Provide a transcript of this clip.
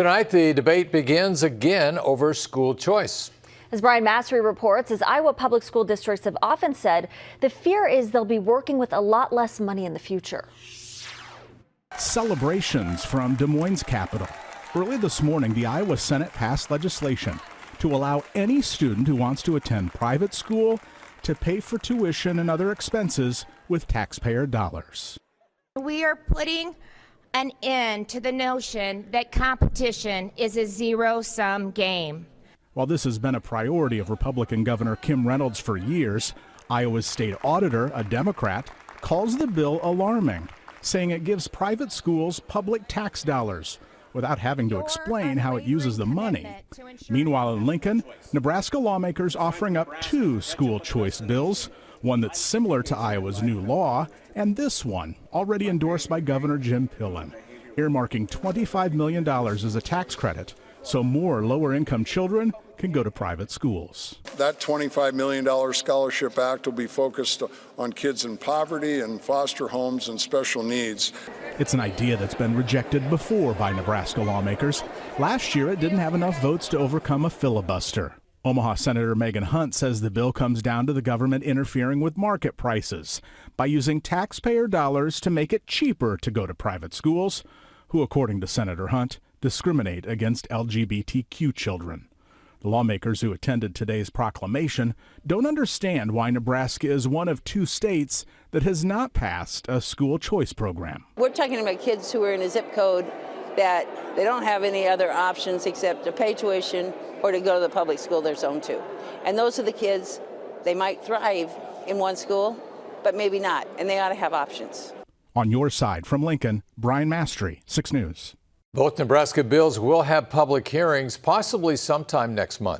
Tonight, the debate begins again over school choice. As Brian Mastery reports, as Iowa public school districts have often said, the fear is they'll be working with a lot less money in the future. Celebrations from Des Moines' capital. Early this morning, the Iowa Senate passed legislation to allow any student who wants to attend private school to pay for tuition and other expenses with taxpayer dollars. We are putting an end to the notion that competition is a zero-sum game. While this has been a priority of Republican Governor Kim Reynolds for years, Iowa's state auditor, a Democrat, calls the bill alarming, saying it gives private schools public tax dollars without having to explain how it uses the money. Meanwhile, in Lincoln, Nebraska lawmakers offering up two school choice bills, one that's similar to Iowa's new law, and this one, already endorsed by Governor Jim Pillen, earmarking $25 million as a tax credit so more lower-income children can go to private schools. That $25 million Scholarship Act will be focused on kids in poverty and foster homes and special needs. It's an idea that's been rejected before by Nebraska lawmakers. Last year, it didn't have enough votes to overcome a filibuster. Omaha Senator Megan Hunt says the bill comes down to the government interfering with market prices by using taxpayer dollars to make it cheaper to go to private schools, who, according to Senator Hunt, discriminate against LGBTQ children. The lawmakers who attended today's proclamation don't understand why Nebraska is one of two states that has not passed a school choice program. We're talking about kids who are in a zip code that they don't have any other options except to pay tuition or to go to the public school they're zoned to. And those are the kids, they might thrive in one school, but maybe not, and they ought to have options. On your side from Lincoln, Brian Mastery, 6 News. Both Nebraska bills will have public hearings, possibly sometime next month.